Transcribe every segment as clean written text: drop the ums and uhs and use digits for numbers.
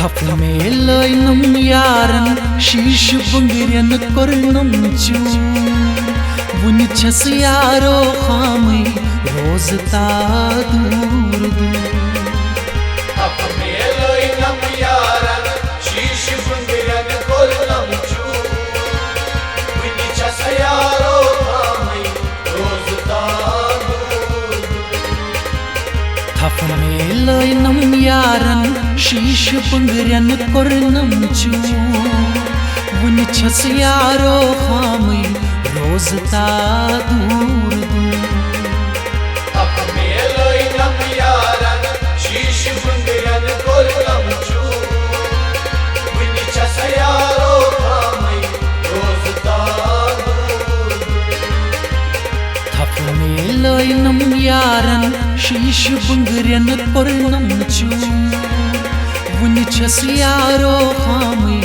थप में लैनम यारन शीश बुंगरन करनम चूर वुन छस यारो खामी रोज ता दूर दूर। थप में लैनम यारन शीश बुंगरन करनम चूर वुन छस यारो खामी रोज ता दूर दूर। थप में लैनम यारन शीश बुंगरन करनम चूर वुन छस यारो खामी रोज ता दूर दूर। थप में लैनम यारन शीश बुंगरन करनम चूर वुन छस यारो खामी रोज ता दूर दूर। थप में लैनम यारन शीश बुंगरन करनम चूर वुन छस यारो खामी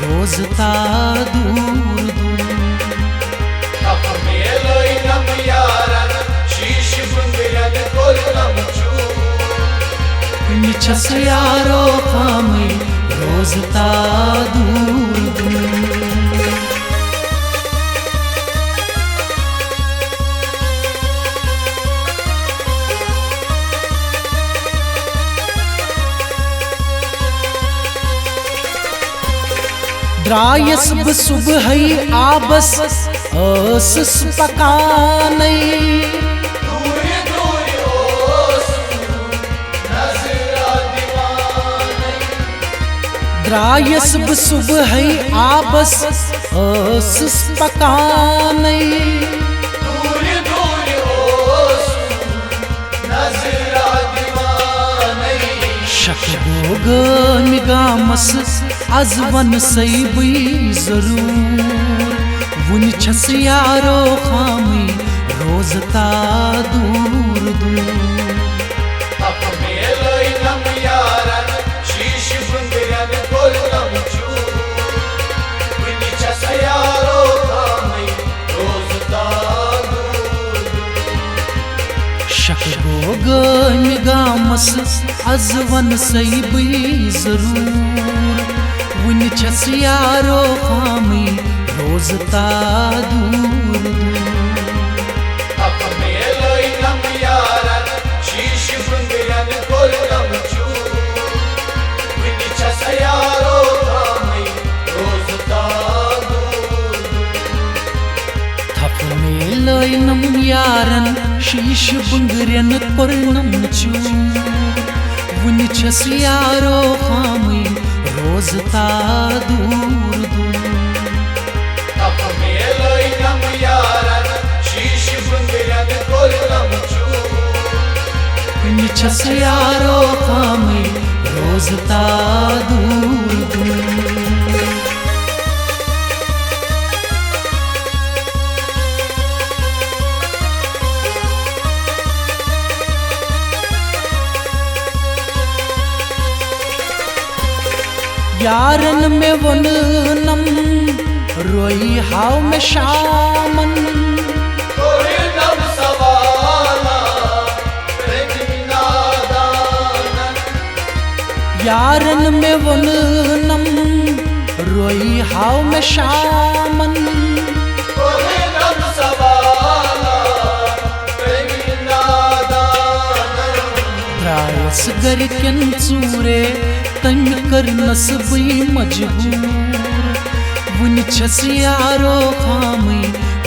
रोज ता दूर दूर। थप में लैनम यारन शीश बुंगरन करनम चूर वुन छस यारो खामी रोज ता दूर दूर। द्रायस सुबह आबस असस पकानै दूर दूर ओस नजरा दीवानै। द्रायस सुबह आबस असस पकानै दूर दूर ओस नजरा दीवानै। शक बोग निगामस अजवन सैबी जरूर वुन छस यारो खामी रोज ता दूर दूर। थप में लैनम यारन शीश बुंगरन करनम चूर वुन छस यारो खामी रोज ता दूर दूर। शक बोग निगामस अजवन सैबी जरूर वुन छस यारो खामी रोज ता दूर दूर। थप में लैनम यारन शीश बुंगरन करनम चूर वुन छस यारो खामी रोज ता दूर दूर। थप में लैनम यारन शीश बुंगरन करनम चूर वुन छस यारो खामी रोज ता दूर दूर। थप में लैनम यारन शीश बुंगरन करनम चूर वुन छस यारो खामी रोज ता दूर दूर। यारन में वन नम रोई हाव में शामन करनम सवाला नादानन। यारन में वन नम रोई हाव में शामन करनम सवाला नादानन। द्रायस गरकन चूरे तंग कर नसबी मजबूर वुन छस यारो खामी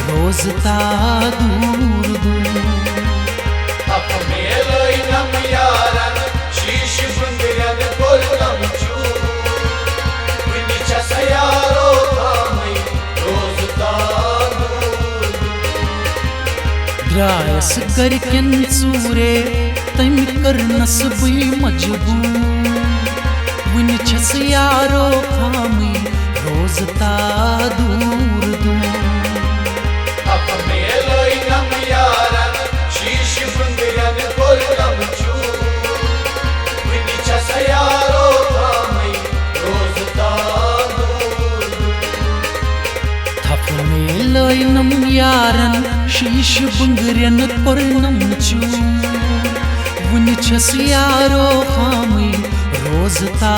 रोज ता दूर दूर। थप में लैनम यारन शीश बुंगरन करनम चूर वुन छस यारो खामी रोज ता दूर दूर। द्रायस गरकन चूरे तंग कर नसबी मजबूर वुन छस यारो खामी रोज ता दूर दूर। थप में लैनम यारन शीश बुंगरन करनम चूर वुन छस यारो खामी रोज ता दूर दूर। थप में लैनम यारन शीश बुंगरन करनम चूर वुन छस यारो खामी रोज रोजता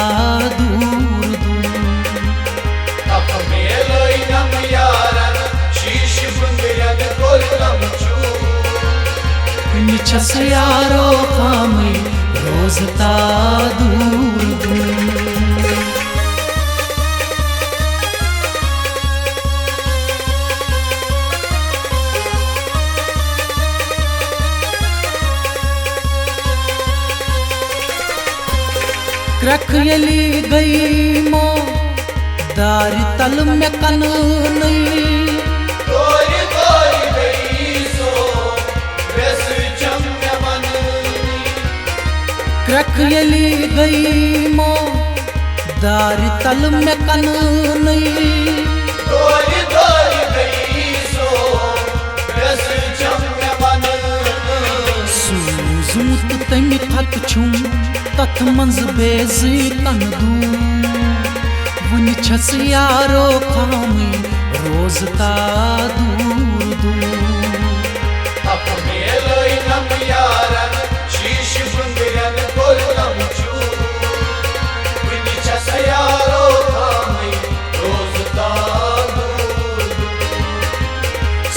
दूर दूर तप मेलोई नम यारन शीश बुंगरन कोलम चू निचस यारो खामी रोजता दूर दूर क्रख यली गई मो दार तल में कन नहीं तोरी तोरी गई सो वैस चम्य मन क्रख यली गई मो दार तल में कन नहीं तोरी तोरी गई सो वैस चम्य मन सूजूत तम थक छूं तथ मंज बेजी कन दू वन छस यारो खामी रोजता दूर दूर तप मेलोई नम यारन शीश बुंगरन कोलम चू वन छस यारो खामी रोजता दूर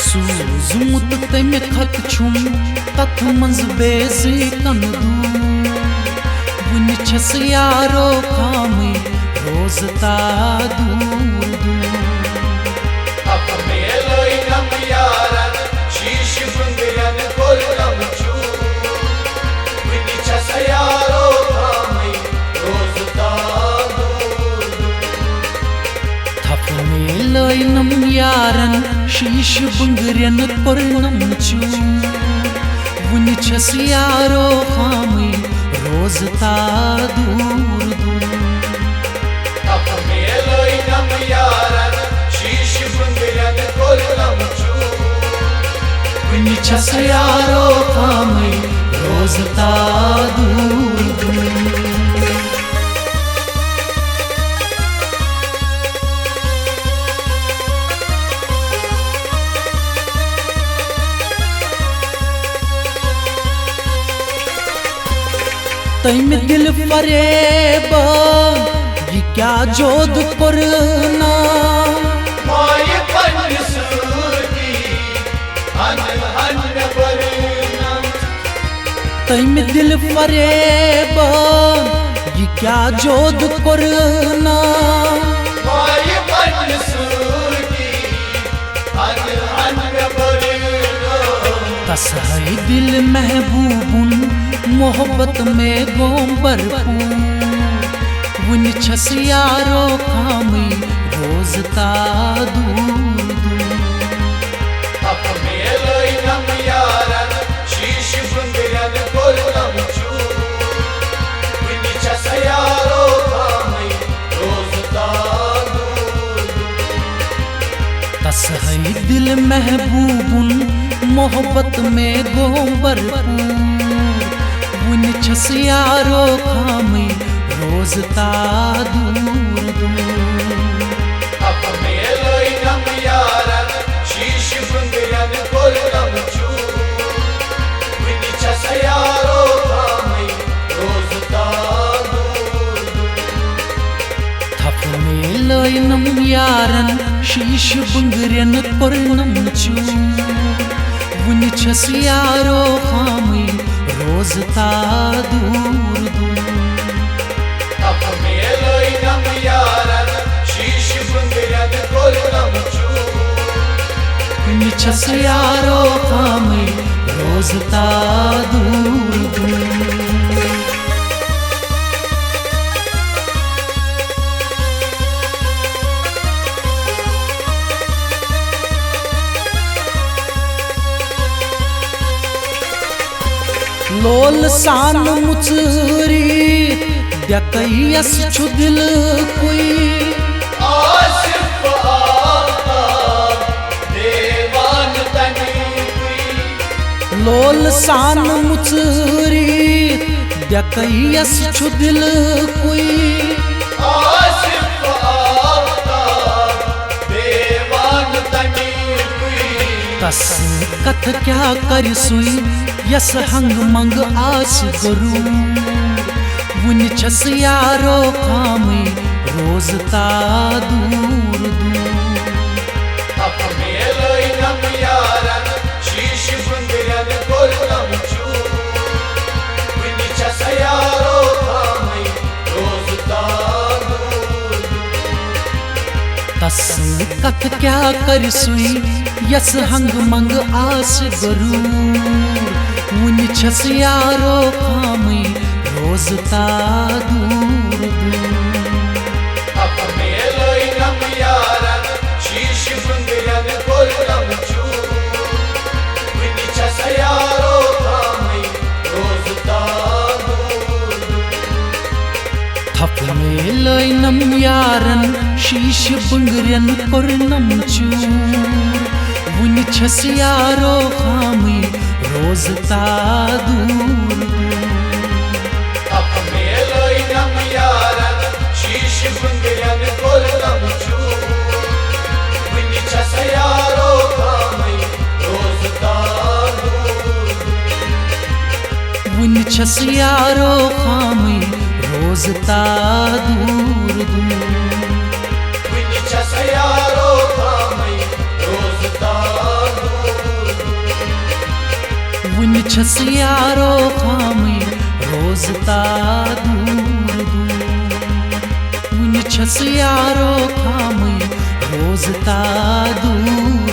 सूजूत तम थक छूं तथ मंज बेजी कन दू वन छस यारो खामी रोजता दूर दूर तप मेलोई नम यारन शीश बुंगरन कोलम चू वन छस यारो खामी रोजता दूर थप मेलोई नम यारन शीश बुंगरन कोलम चू वन छस यारो खामी रोजता दूर दूर तप मेलोई नम यारन शीश बुंगरन कोलम चू वन छस यारो खामी रोजता दूर दूर तम दिल फरेब ये क्या जोधपुर ना माय पंसूरी हन हन बरना तम दिल फरेब ये क्या जोधपुर ना माय पंसूरी हन हन बरना तस है दिल महबूबुन मोहब्बत में गोबर वन छस यारो खामी रोजता दूर दूर तप मेलोई नम यारन शीश बुंगरन कोलम चू वन छस यारो खामी रोजता दूर तस है दिल महबूबुन मोहब्बत में गोबर वन छस यारो खामी रोजता दूर दूर तप मेलोई नम यारन शीश बुंगरन कोलम चू वन छस यारो खामी रोजता दूर थप मेलोई नम यारन शीश बुंगरन कोलम चू वन छस यारो खामी रोजता दूर दूर तप मेलोई नम यारन शीश बुंगरन कोलम चू वन छस यारो खामी रोजता दूर दूर लोल सान मुचरी दकैयस छु दिल कोई आसिफ आफ्ताब देवान तनी हुई लोल सान मुचरी दकैयस छु दिल कोई आसिफ आफ्ताब देवान तनी हुई तस कथ क्या कर सुई यस हंग मंग आस गरू वन छस यारो खामे रोज ता दूर दूर अप मेलोई नम यारन शीश बुंदरन कोलम चू विनी छस यारो खामे रोज ता दूर तस कत क्या कर सुई यस हंग मंग आस गरूर वन छस यारो खामे रोज ता दूर दूर अप मेलोई नम यारन शीश बुंदरन कोलम चू विनी छस यारो खामे रोज ता दूर थप में लैनम यारन शीश बंगरन कोरनम चूर वन छस यारो खामे रोज ता दूर अप मेलोई नम यारन शीश बुंदरन कोलम चू विनी छस यारो खामे रोज ता दूर वन छस यारो खामे रोज ता दूर दूर विनी छस यारो खामे रोज ता दूर वन छस यारो खामे रोज ता दूर दूर वन छस यारो खामे रोज ता दूर